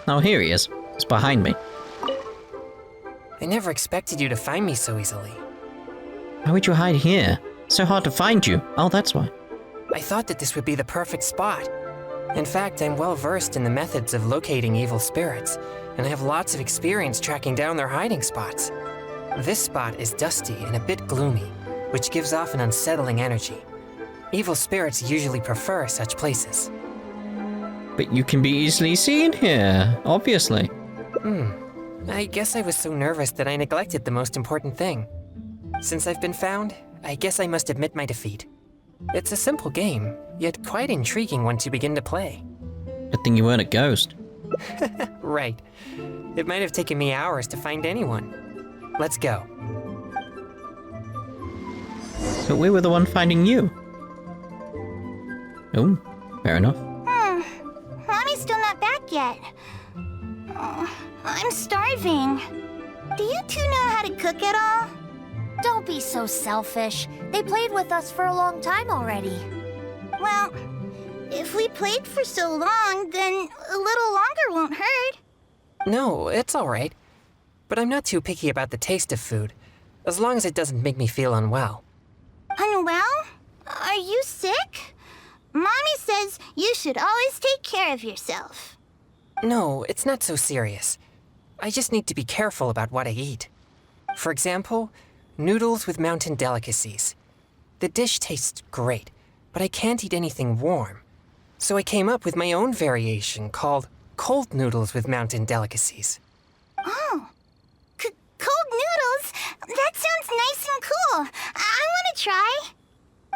Oh, here he is. He's behind me. I never expected you to find me so easily. Why would you hide here? So hard to find you. Oh, that's why. I thought that this would be the perfect spot. In fact, I'm well versed in the methods of locating evil spirits, and I have lots of experience tracking down their hiding spots. This spot is dusty and a bit gloomy, which gives off an unsettling energy. Evil spirits usually prefer such places. But you can be easily seen here, obviously. I guess I was so nervous that I neglected the most important thing. Since I've been found, I guess I must admit my defeat. It's a simple game, yet quite intriguing once you begin to play. Good thing you weren't a ghost. Right. It might have taken me hours to find anyone. Let's go. But we were the one finding you. Oh, fair enough. Mommy's still not back yet. I'm starving. Do you two know how to cook at all? Don't be so selfish. They played with us for a long time already. Well, if we played for so long, then a little longer won't hurt. No, it's all right. But I'm not too picky about the taste of food, as long as it doesn't make me feel unwell. Unwell? Are you sick? Mommy says you should always take care of yourself. No, it's not so serious. I just need to be careful about what I eat. For example, noodles with mountain delicacies. The dish tastes great, but I can't eat anything warm. So I came up with my own variation called cold noodles with mountain delicacies. Oh, cold noodles? That sounds nice and cool. I want to try.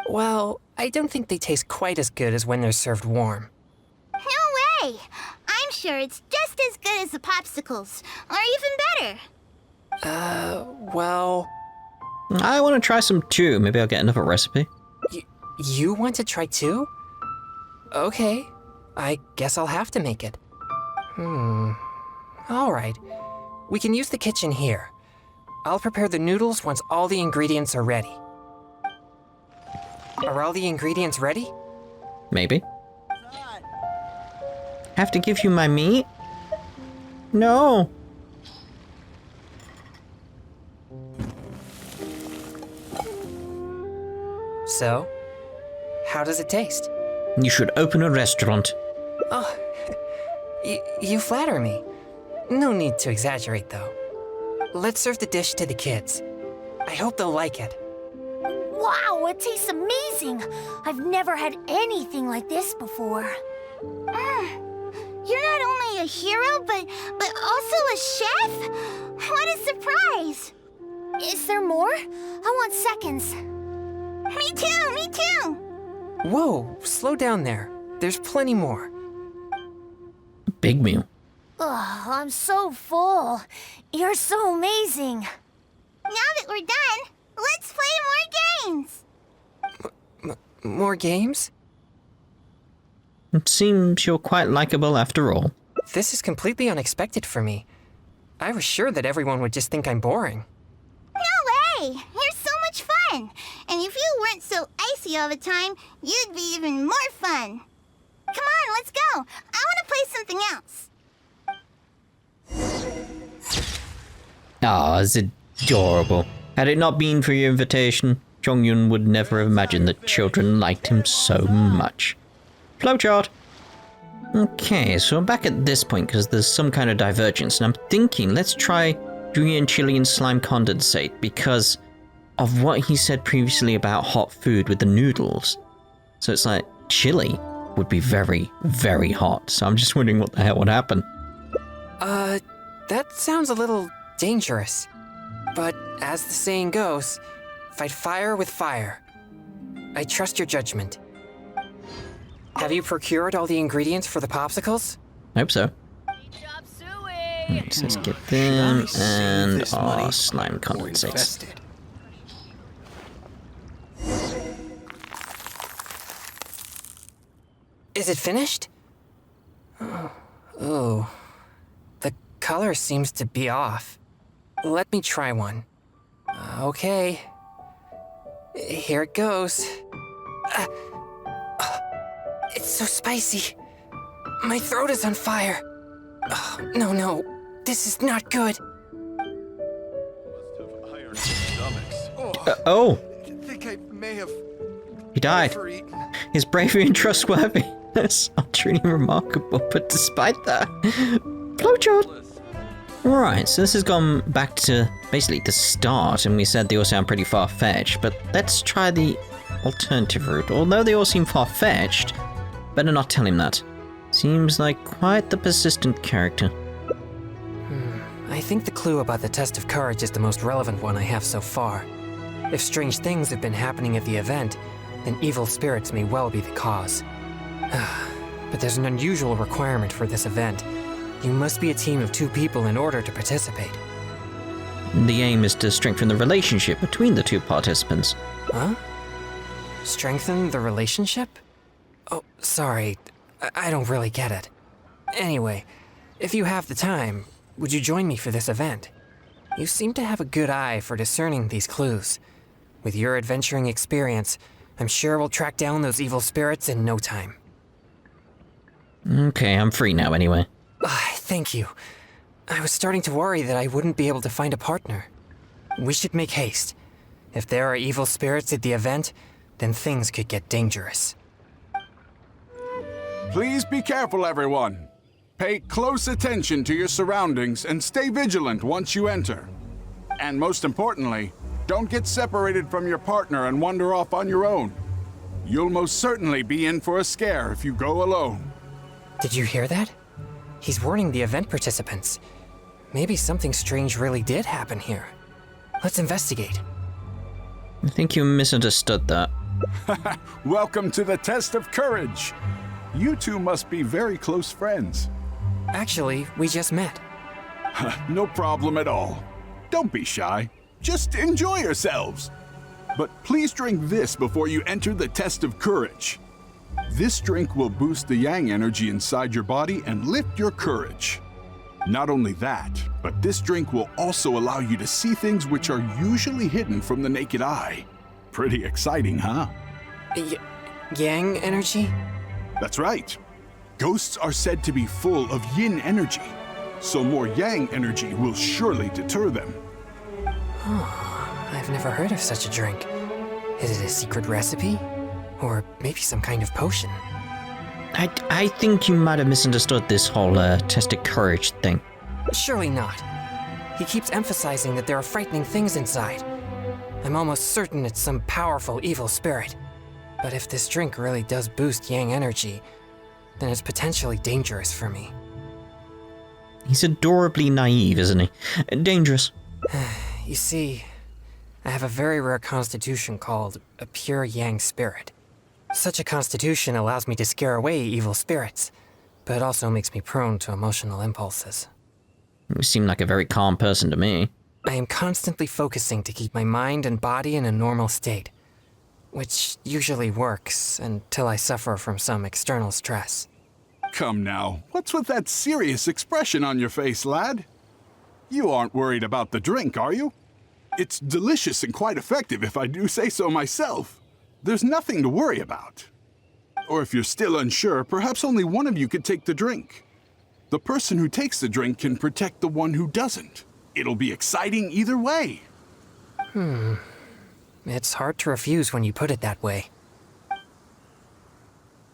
Well, I don't think they taste quite as good as when they're served warm. No way! I'm sure it's just as good as the popsicles, or even better. Well... I want to try some too. Maybe I'll get another recipe. You want to try too? Okay, I guess I'll have to make it. Alright, we can use the kitchen here. I'll prepare the noodles once all the ingredients are ready. Are all the ingredients ready? Maybe. Have to give you my meat? No. So, how does it taste? You should open a restaurant. Oh, you flatter me. No need to exaggerate, though. Let's serve the dish to the kids. I hope they'll like it. Wow, it tastes amazing! I've never had anything like this before. You're not only a hero, but also a chef? What a surprise! Is there more? I want seconds. Me too! Whoa, slow down there. There's plenty more. A big meal. Ugh, I'm so full. You're so amazing. Now that we're done, let's play more games! More games? It seems you're quite likable after all. This is completely unexpected for me. I was sure that everyone would just think I'm boring. No way! You're so much fun! And if you weren't so icy all the time, you'd be even more fun. Come on, let's go! I want to play something else. Ah, it's adorable. Had it not been for your invitation, Chongyun would never have imagined that children liked him so much. Flowchart. Okay, so I'm back at this point because there's some kind of divergence, and I'm thinking let's try Julian Chili and Slime Condensate because of what he said previously about hot food with the noodles. So it's like chili would be very, very hot. So I'm just wondering what the hell would happen. That sounds a little dangerous. But as the saying goes, fight fire with fire. I trust your judgment. Have you procured all the ingredients for the popsicles? Hope so. Right, so let's get them and our slime condensates. Is it finished? Oh, the color seems to be off. Let me try one. Okay. Here it goes. It's so spicy. My throat is on fire. No. This is not good. Oh, I think I may have he died. overeaten. His bravery and trustworthiness are truly remarkable, but despite that, flowchart. Right, so this has gone back to basically the start, and we said they all sound pretty far-fetched, but let's try the alternative route. Although they all seem far-fetched, better not tell him that. Seems like quite the persistent character. I think the clue about the test of courage is the most relevant one I have so far. If strange things have been happening at the event, then evil spirits may well be the cause. But there's an unusual requirement for this event. You must be a team of 2 people in order to participate. The aim is to strengthen the relationship between the 2 participants. Huh? Strengthen the relationship? Oh, sorry. I don't really get it. Anyway, if you have the time, would you join me for this event? You seem to have a good eye for discerning these clues. With your adventuring experience, I'm sure we'll track down those evil spirits in no time. Okay, I'm free now anyway. Thank you. I was starting to worry that I wouldn't be able to find a partner. We should make haste. If there are evil spirits at the event, then things could get dangerous. Please be careful, everyone. Pay close attention to your surroundings and stay vigilant once you enter. And most importantly, don't get separated from your partner and wander off on your own. You'll most certainly be in for a scare if you go alone. Did you hear that? He's warning the event participants. Maybe something strange really did happen here. Let's investigate. I think you misunderstood that. Welcome to the test of courage. You 2 must be very close friends. Actually, we just met. No problem at all. Don't be shy. Just enjoy yourselves. But please drink this before you enter the test of courage. This drink will boost the yang energy inside your body and lift your courage. Not only that, but this drink will also allow you to see things which are usually hidden from the naked eye. Pretty exciting, huh? Yang energy? That's right. Ghosts are said to be full of yin energy, so more yang energy will surely deter them. I've never heard of such a drink. Is it a secret recipe? Or maybe some kind of potion? I think you might have misunderstood this whole test of courage thing. Surely not. He keeps emphasizing that there are frightening things inside. I'm almost certain it's some powerful evil spirit. But if this drink really does boost yang energy, then it's potentially dangerous for me. He's adorably naive, isn't he? Dangerous. You see, I have a very rare constitution called a pure yang spirit. Such a constitution allows me to scare away evil spirits, but it also makes me prone to emotional impulses. You seem like a very calm person to me. I am constantly focusing to keep my mind and body in a normal state, which usually works until I suffer from some external stress. Come now, what's with that serious expression on your face, lad? You aren't worried about the drink, are you? It's delicious and quite effective, if I do say so myself. There's nothing to worry about. Or if you're still unsure, perhaps only one of you could take the drink. The person who takes the drink can protect the one who doesn't. It'll be exciting either way. It's hard to refuse when you put it that way.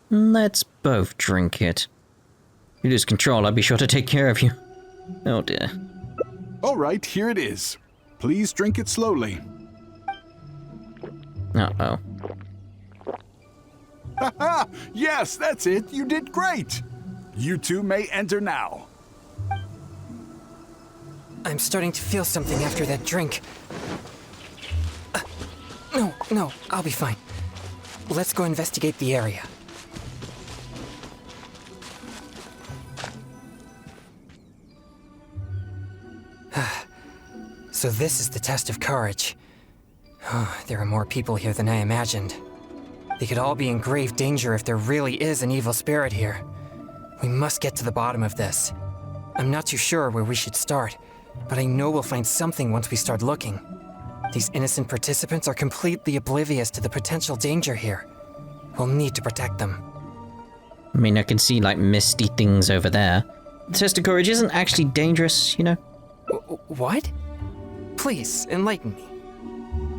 Let's both drink it. If you lose control, I'll be sure to take care of you. Oh dear. All right, here it is. Please drink it slowly. Uh-oh. Haha! Yes, that's it. You did great. You 2 may enter now. I'm starting to feel something after that drink. No, I'll be fine. Let's go investigate the area. So this is the test of courage. There are more people here than I imagined. They could all be in grave danger if there really is an evil spirit here. We must get to the bottom of this. I'm not too sure where we should start, but I know we'll find something once we start looking. These innocent participants are completely oblivious to the potential danger here. We'll need to protect them. I mean, I can see like misty things over there. test of courage isn't actually dangerous, you know? What? Please, enlighten me.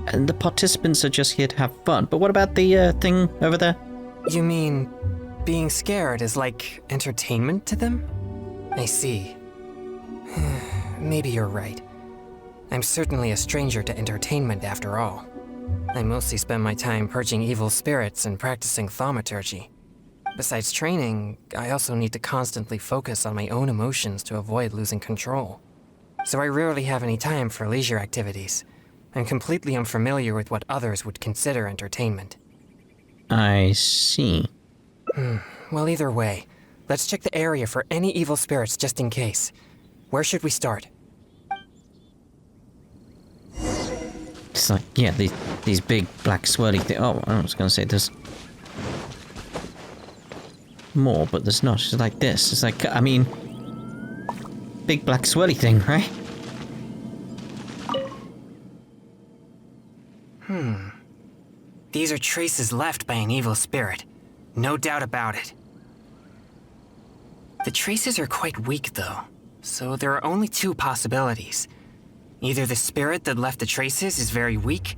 And the participants are just here to have fun. But what about the thing over there? You mean being scared is like entertainment to them? I see. Maybe you're right. I'm certainly a stranger to entertainment after all. I mostly spend my time purging evil spirits and practicing thaumaturgy. Besides training, I also need to constantly focus on my own emotions to avoid losing control. So I rarely have any time for leisure activities. I'm completely unfamiliar with what others would consider entertainment. I see. Well, either way, let's check the area for any evil spirits just in case. Where should we start? It's like, yeah, these big black swirly things. Oh, I was gonna say there's more, but there's not. It's like this. It's like, I mean, big black swirly thing, right? These are traces left by an evil spirit. No doubt about it. The traces are quite weak, though, so there are only two possibilities. Either the spirit that left the traces is very weak,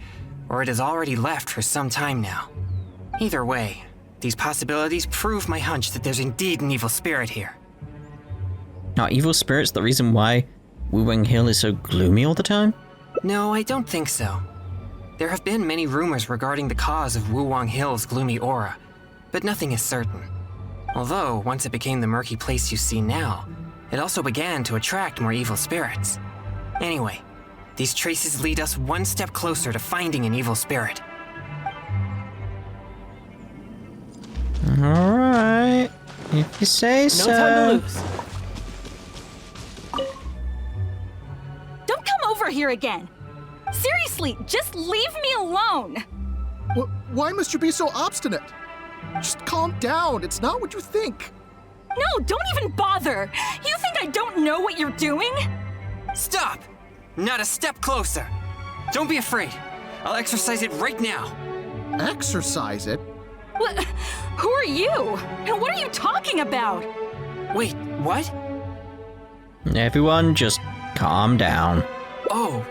or it has already left for some time now. Either way, these possibilities prove my hunch that there's indeed an evil spirit here. Are evil spirits the reason why Wu Wang Hill is so gloomy all the time? No, I don't think so. There have been many rumors regarding the cause of Wu Wang Hill's gloomy aura, but nothing is certain. Although, once it became the murky place you see now, it also began to attract more evil spirits. Anyway, these traces lead us one step closer to finding an evil spirit. Alright, if you say so. No time to lose. Don't come over here again. Seriously, just leave me alone. Why must you be so obstinate? Just calm down. It's not what you think. No, don't even bother. You think I don't know what you're doing? Stop! Not a step closer! Don't be afraid. I'll exercise it right now. Exercise it? What? Who are you? And what are you talking about? Wait, what? Everyone just calm down. Oh,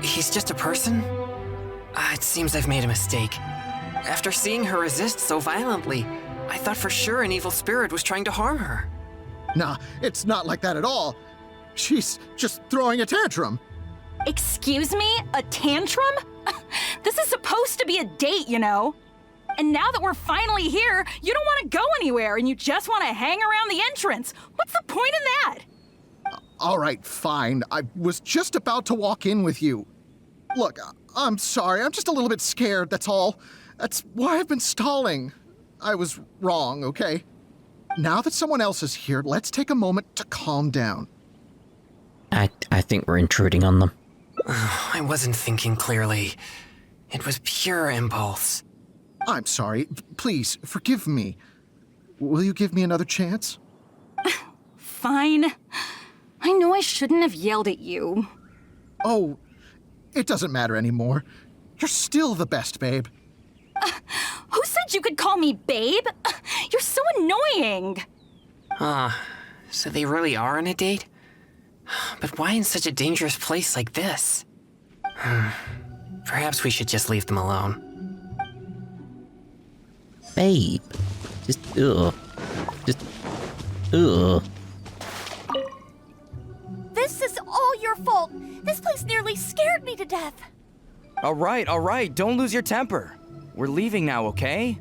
he's just a person? It seems I've made a mistake. After seeing her resist so violently, I thought for sure an evil spirit was trying to harm her. Nah, it's not like that at all. She's just throwing a tantrum. Excuse me? A tantrum? This is supposed to be a date, you know? And now that we're finally here, you don't want to go anywhere and you just want to hang around the entrance. What's the point in that? All right, fine. I was just about to walk in with you. Look, I'm sorry. I'm just a little bit scared, that's all. That's why I've been stalling. I was wrong, okay? Now that someone else is here, let's take a moment to calm down. I think we're intruding on them. I wasn't thinking clearly. It was pure impulse. I'm sorry. Please, forgive me. Will you give me another chance? Fine. I know I shouldn't have yelled at you. Oh, it doesn't matter anymore. You're still the best, babe. Who said you could call me babe? You're so annoying. So they really are on a date? But why in such a dangerous place like this? Perhaps we should just leave them alone. Babe. Just, ugh. Just, ugh. This is all your fault. This place nearly scared me to death. All right, don't lose your temper. We're leaving now, okay?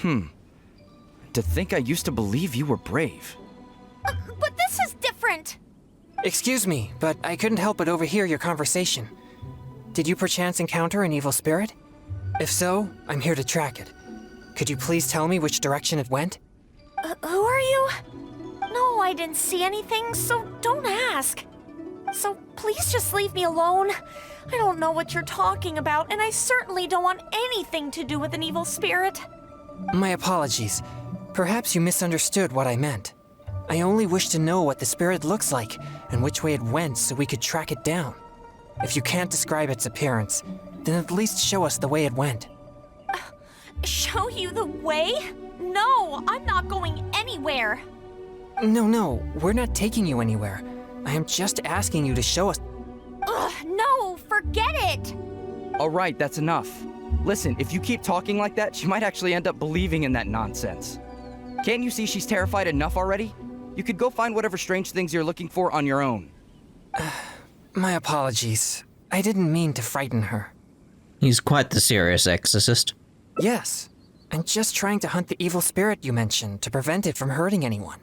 To think I used to believe you were brave. But this is different. Excuse me, but I couldn't help but overhear your conversation. Did you perchance encounter an evil spirit? If so, I'm here to track it. Could you please tell me which direction it went? Who are you? No, I didn't see anything, so don't ask. So please just leave me alone. I don't know what you're talking about, and I certainly don't want anything to do with an evil spirit. My apologies. Perhaps you misunderstood what I meant. I only wish to know what the spirit looks like and which way it went so we could track it down. If you can't describe its appearance, then at least show us the way it went. Show you the way? No, I'm not going anywhere. No, we're not taking you anywhere. I am just asking you to show us. Ugh, no, forget it! All right, that's enough. Listen, if you keep talking like that, she might actually end up believing in that nonsense. Can't you see she's terrified enough already? You could go find whatever strange things you're looking for on your own. My apologies. I didn't mean to frighten her. He's quite the serious exorcist. Yes, I'm just trying to hunt the evil spirit you mentioned to prevent it from hurting anyone.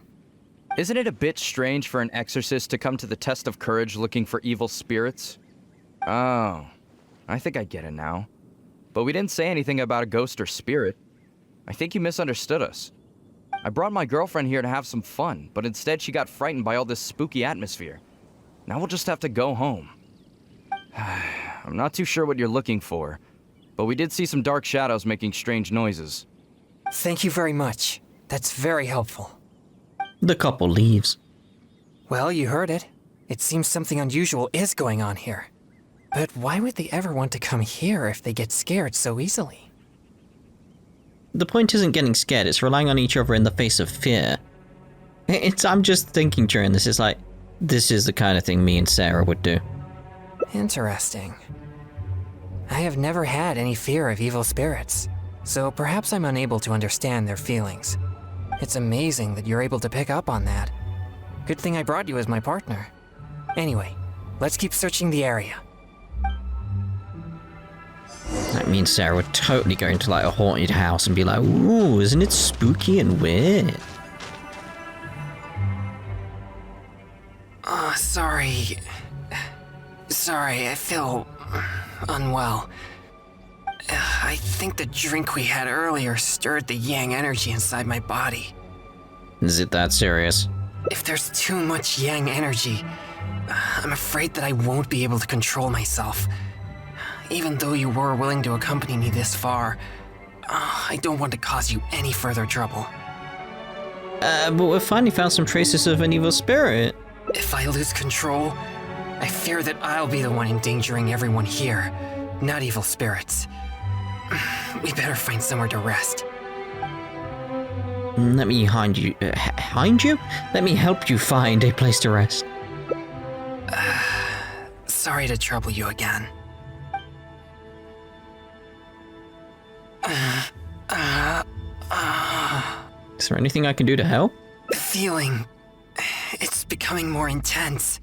Isn't it a bit strange for an exorcist to come to the test of courage looking for evil spirits? Oh, I think I get it now. But we didn't say anything about a ghost or spirit. I think you misunderstood us. I brought my girlfriend here to have some fun, but instead she got frightened by all this spooky atmosphere. Now we'll just have to go home. I'm not too sure what you're looking for, but we did see some dark shadows making strange noises. Thank you very much. That's very helpful. The couple leaves. Well, you heard it. It seems something unusual is going on here. But why would they ever want to come here if they get scared so easily? The point isn't getting scared, it's relying on each other in the face of fear. I'm just thinking during this, it's like, this is the kind of thing me and Sarah would do. Interesting. I have never had any fear of evil spirits, so perhaps I'm unable to understand their feelings. It's amazing that you're able to pick up on that. Good thing I brought you as my partner. Anyway, let's keep searching the area. That means Sarah would totally go into like a haunted house and be like, ooh, isn't it spooky and weird? Sorry. Sorry, I feel unwell. I think the drink we had earlier stirred the yang energy inside my body. Is it that serious? If there's too much yang energy, I'm afraid that I won't be able to control myself. Even though you were willing to accompany me this far, I don't want to cause you any further trouble. But we've finally found some traces of an evil spirit. If I lose control, I fear that I'll be the one endangering everyone here, not evil spirits. We better find somewhere to rest. Let me hind you. Hind you? Let me help you find a place to rest. Sorry to trouble you again. Is there anything I can do to help? The feeling, it's becoming more intense.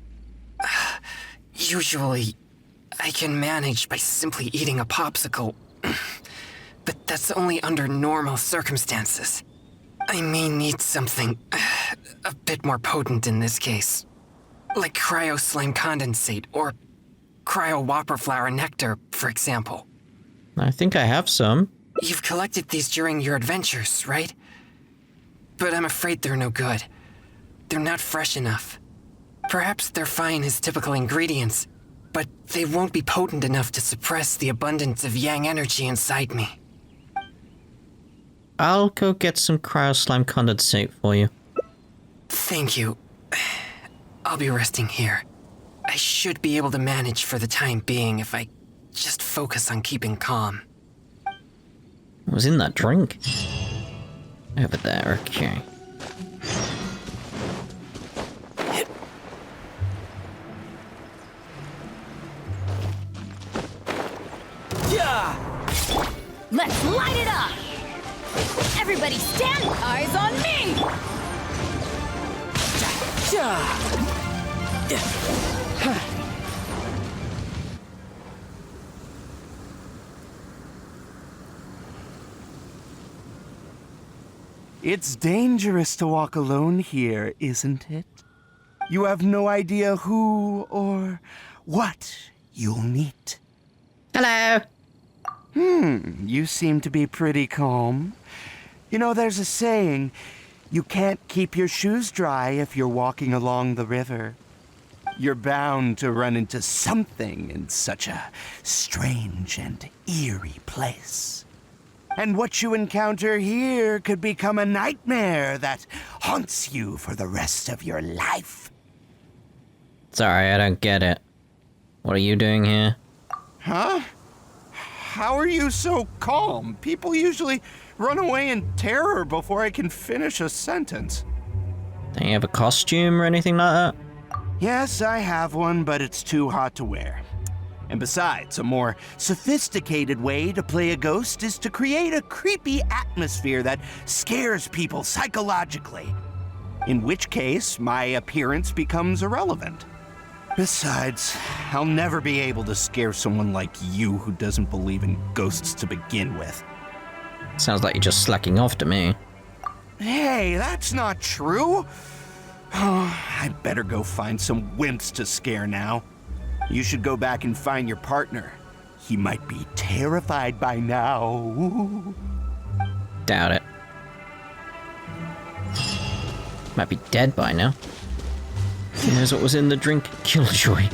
Usually, I can manage by simply eating a popsicle, but that's only under normal circumstances. I may need something a bit more potent in this case, like cryo slime condensate or cryo whopper flower nectar, for example. I think I have some. You've collected these during your adventures, right? But I'm afraid they're no good. They're not fresh enough. Perhaps they're fine as typical ingredients, but they won't be potent enough to suppress the abundance of yang energy inside me. I'll go get some cryo slime condensate for you. Thank you. I'll be resting here. I should be able to manage for the time being if I just focus on keeping calm. What was in that drink? Over there, okay. Let's light it up! Everybody stand, eyes on me! It's dangerous to walk alone here, isn't it? You have no idea who or what you'll meet. Hello! You seem to be pretty calm. You know, there's a saying, you can't keep your shoes dry if you're walking along the river. You're bound to run into something in such a strange and eerie place. And what you encounter here could become a nightmare that haunts you for the rest of your life. Sorry, I don't get it. What are you doing here? Huh? How are you so calm? People usually run away in terror before I can finish a sentence. Don't you have a costume or anything like that? Yes, I have one, but it's too hot to wear. And besides, a more sophisticated way to play a ghost is to create a creepy atmosphere that scares people psychologically. In which case, my appearance becomes irrelevant. Besides, I'll never be able to scare someone like you who doesn't believe in ghosts to begin with. Sounds like you're just slacking off to me. Hey, that's not true. Oh, I better go find some wimps to scare now. You should go back and find your partner. He might be terrified by now. Doubt it. Might be dead by now. He knows what was in the drink. Killjoy.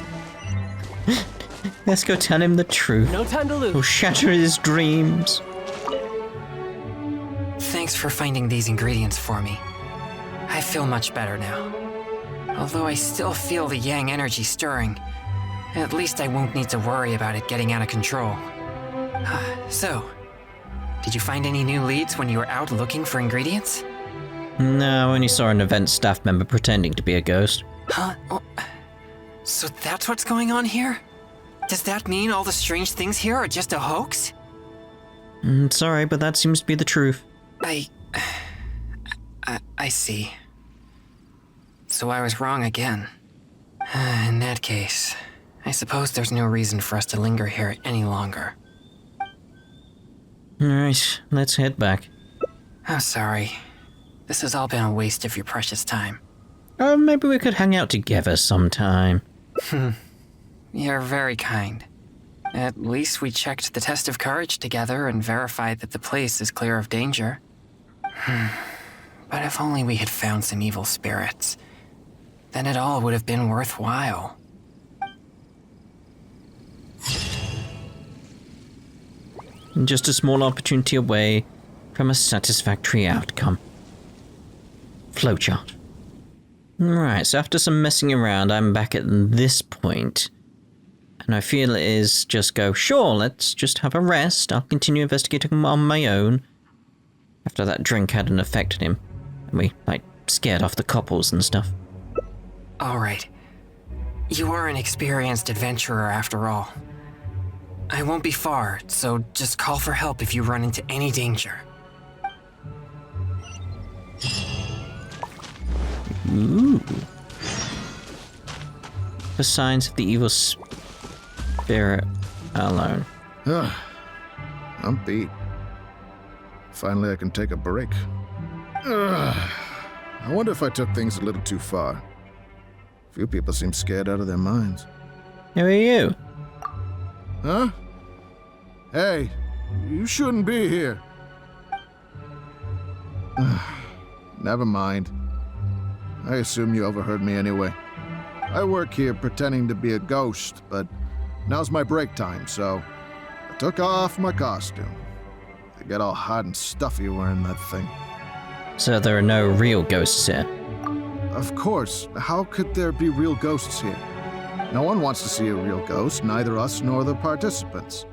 Let's go tell him the truth. No time to lose. We'll shatter his dreams. Thanks for finding these ingredients for me. I feel much better now. Although I still feel the yang energy stirring, at least I won't need to worry about it getting out of control. So, did you find any new leads when you were out looking for ingredients? No, I only saw an event staff member pretending to be a ghost. Huh? Oh, so that's what's going on here? Does that mean all the strange things here are just a hoax? Sorry, but that seems to be the truth. I see. So I was wrong again. In that case, I suppose there's no reason for us to linger here any longer. Alright, let's head back. I'm sorry. This has all been a waste of your precious time. Maybe we could hang out together sometime. You're very kind. At least we checked the test of courage together and verified that the place is clear of danger. But if only we had found some evil spirits, then it all would have been worthwhile. Just a small opportunity away from a satisfactory outcome. Flowchart. Right, so after some messing around, I'm back at this point. And I feel it is just go, sure, let's just have a rest. I'll continue investigating on my own. After that drink hadn't affected him. And we, scared off the couples and stuff. Alright. You are an experienced adventurer after all. I won't be far, so just call for help if you run into any danger. Ooh. The signs of the evil spirit alone. I'm beat. Finally, I can take a break. I wonder if I took things a little too far. Few people seem scared out of their minds. Who are you? Huh? Hey, you shouldn't be here. Never mind. I assume you overheard me anyway. I work here pretending to be a ghost, but now's my break time, so I took off my costume. I get all hot and stuffy wearing that thing. So there are no real ghosts here? Of course. How could there be real ghosts here? No one wants to see a real ghost, neither us nor the participants.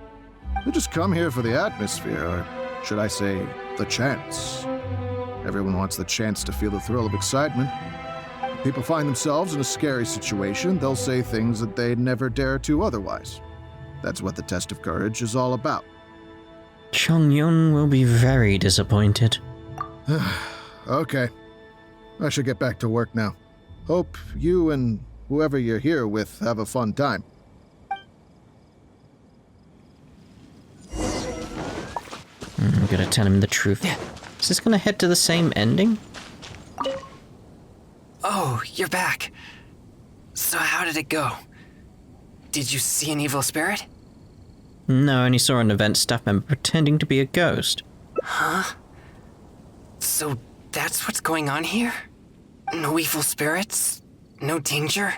We just come here for the atmosphere, or should I say, the chance. Everyone wants the chance to feel the thrill of excitement. If people find themselves in a scary situation, they'll say things that they'd never dare to otherwise. That's what the test of courage is all about. Chongyun will be very disappointed. Okay. I should get back to work now. Hope you and whoever you're here with have a fun time. I'm gonna tell him the truth. Is this gonna head to the same ending? Oh, you're back. So how did it go? Did you see an evil spirit? No, I only saw an event staff member pretending to be a ghost. Huh? So that's what's going on here? No evil spirits? No danger?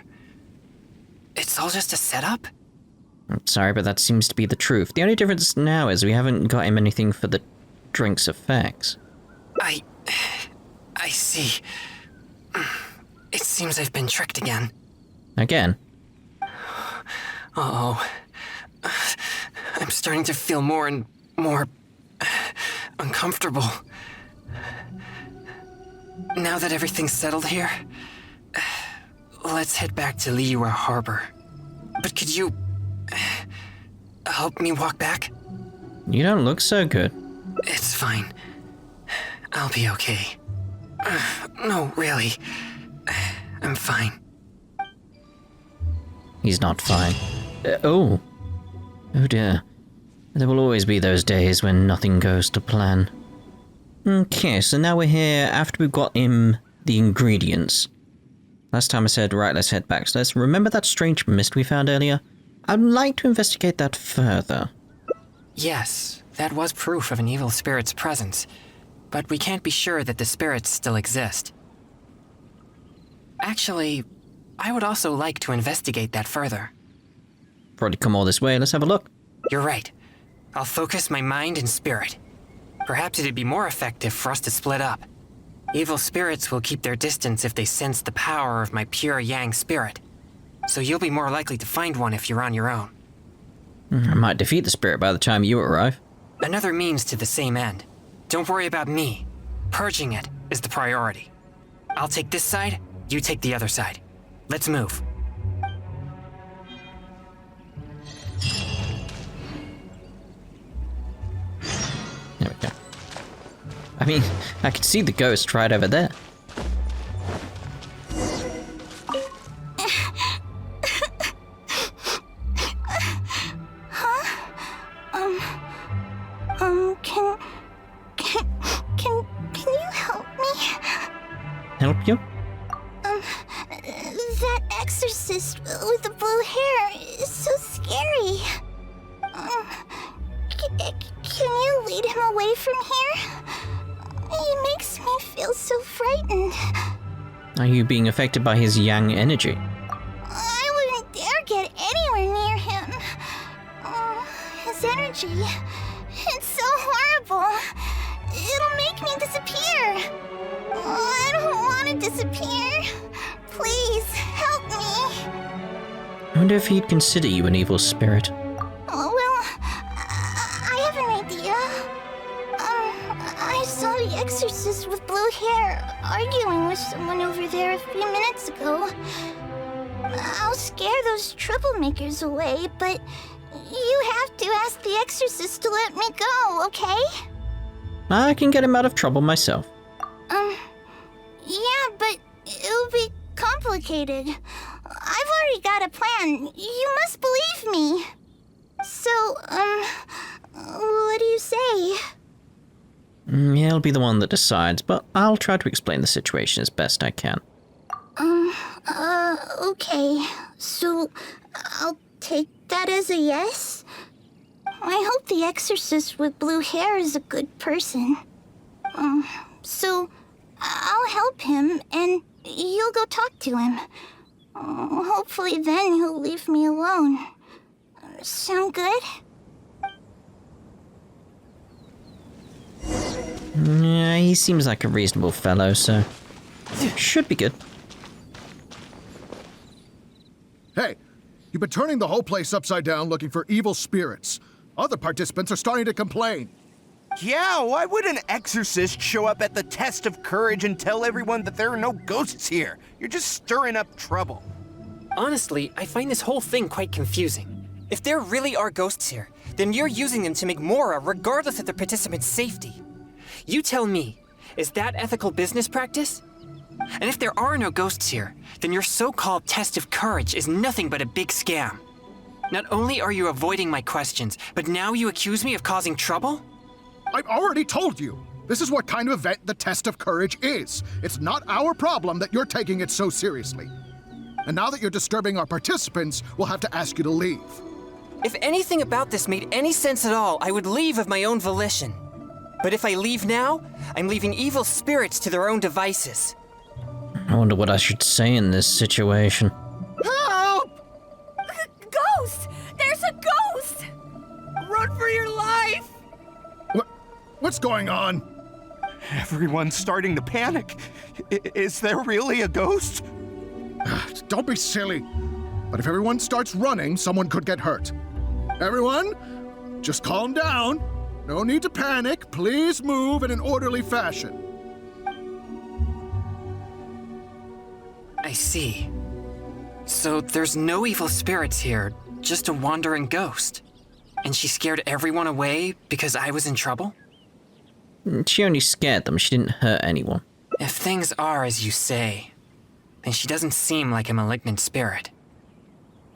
It's all just a setup? I'm sorry, but that seems to be the truth. The only difference now is we haven't got him anything for the drink's effects. I see. It seems I've been tricked again. Again? Uh-oh. I'm starting to feel more and more uncomfortable. Now that everything's settled here, let's head back to Liyue Harbor. But could you help me walk back? You don't look so good. It's fine. I'll be okay. No, really. I'm fine. He's not fine. Oh dear. There will always be those days when nothing goes to plan. Okay, so now we're here after we've got him the ingredients. Last time I said, right, let's head back. So let's remember that strange mist we found earlier? I'd like to investigate that further. Yes, that was proof of an evil spirit's presence. But we can't be sure that the spirits still exist. Actually, I would also like to investigate that further. Probably come all this way, let's have a look. You're right. I'll focus my mind and spirit. Perhaps it'd be more effective for us to split up. Evil spirits will keep their distance if they sense the power of my pure yang spirit. So you'll be more likely to find one if you're on your own. I might defeat the spirit by the time you arrive. Another means to the same end. Don't worry about me. Purging it is the priority. I'll take this side, you take the other side. Let's move. There we go. I mean, I can see the ghost right over there. Can you help me? Help you? That exorcist with the blue hair is so scary. Can you lead him away from here? He makes me feel so frightened. Are you being affected by his yang energy? I wouldn't dare get anywhere near him. His energy, it's so horrible. It'll make me disappear. I don't want to disappear. Please, help me. I wonder if he'd consider you an evil spirit. Well, I have an idea. I saw the exorcist with blue hair arguing with someone over there a few minutes ago. I'll scare those troublemakers away, but you have to ask the exorcist to let me go, okay? I can get him out of trouble myself. Yeah, but it'll be complicated. I've already got a plan. You must believe me. So, what do you say? He'll be the one that decides, but I'll try to explain the situation as best I can. Okay. So, I'll take that as a yes? I hope the exorcist with blue hair is a good person. So, I'll help him, and you'll go talk to him. Hopefully then he'll leave me alone. Sound good? Yeah, he seems like a reasonable fellow, so should be good. Hey, you've been turning the whole place upside down looking for evil spirits. Other participants are starting to complain. Yeah, why would an exorcist show up at the test of courage and tell everyone that there are no ghosts here? You're just stirring up trouble. Honestly, I find this whole thing quite confusing. If there really are ghosts here, then you're using them to make Mora regardless of the participants' safety. You tell me, is that ethical business practice? And if there are no ghosts here, then your so-called test of courage is nothing but a big scam. Not only are you avoiding my questions, but now you accuse me of causing trouble? I've already told you. This is what kind of event the test of courage is. It's not our problem that you're taking it so seriously. And now that you're disturbing our participants, we'll have to ask you to leave. If anything about this made any sense at all, I would leave of my own volition. But if I leave now, I'm leaving evil spirits to their own devices. I wonder what I should say in this situation. Help! Ghost! There's a ghost! Run for your life! What's going on? Everyone's starting to panic. Is there really a ghost? Don't be silly. But if everyone starts running, someone could get hurt. Everyone, just calm down. No need to panic. Please move in an orderly fashion. I see. So there's no evil spirits here, just a wandering ghost. And she scared everyone away because I was in trouble? She only scared them, she didn't hurt anyone. If things are as you say, then she doesn't seem like a malignant spirit.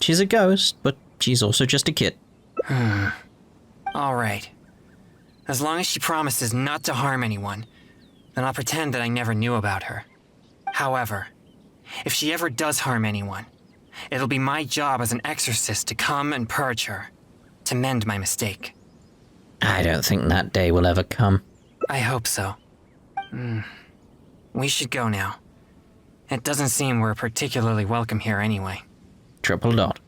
She's a ghost, but she's also just a kid. All right. As long as she promises not to harm anyone, then I'll pretend that I never knew about her. However, if she ever does harm anyone, it'll be my job as an exorcist to come and purge her, to mend my mistake. I don't think that day will ever come. I hope so. We should go now. It doesn't seem we're particularly welcome here anyway. Triple dot.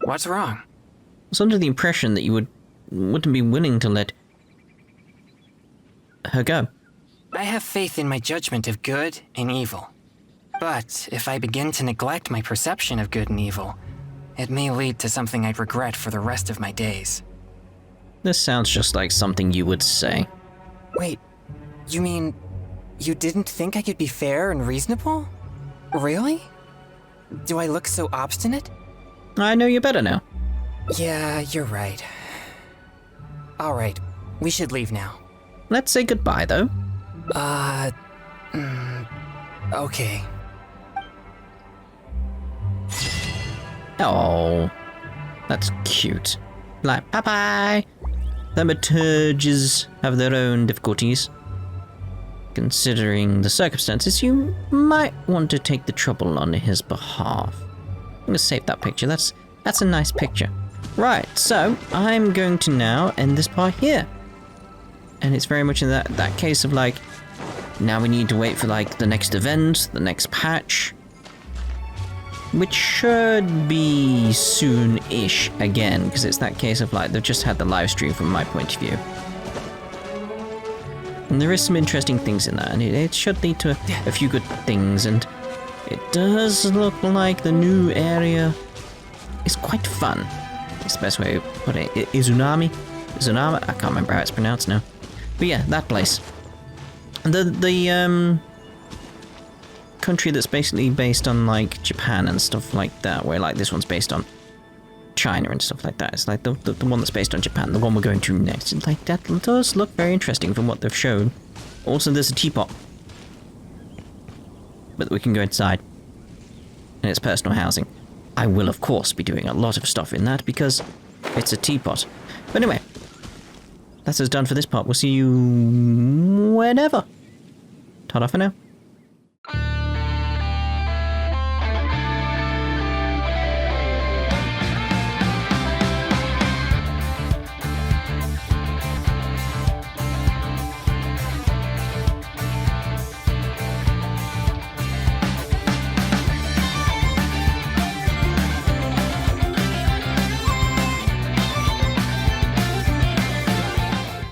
What's wrong? I was under the impression that you wouldn't be willing to let her go. I have faith in my judgment of good and evil. But if I begin to neglect my perception of good and evil, it may lead to something I'd regret for the rest of my days. This sounds just like something you would say. Wait, you mean you didn't think I could be fair and reasonable? Really? Do I look so obstinate? I know you better now. Yeah, you're right. All right, we should leave now. Let's say goodbye, though. Okay. Oh, that's cute. Like, bye-bye. Thaumaturges have their own difficulties. Considering the circumstances, you might want to take the trouble on his behalf. I'm gonna save that picture. That's a nice picture. Right, so I'm going to now end this part here. And it's very much in that case of like, now we need to wait for like the next event, the next patch, which should be soon-ish again, because it's that case of like, they've just had the live stream from my point of view. And there is some interesting things in that, and it should lead to a few good things, and it does look like the new area is quite fun. It's the best way to put it. Izunami? I can't remember how it's pronounced now. But yeah, that place. The country that's basically based on like Japan and stuff like that, where like this one's based on China and stuff like that. It's like the one that's based on Japan, the one we're going to next. It's like that does look very interesting from what they've shown. Also, there's a teapot, but we can go inside, and it's personal housing. I will, of course, be doing a lot of stuff in that because it's a teapot. But anyway, that's us done for this part. We'll see you whenever. Ta-da for now.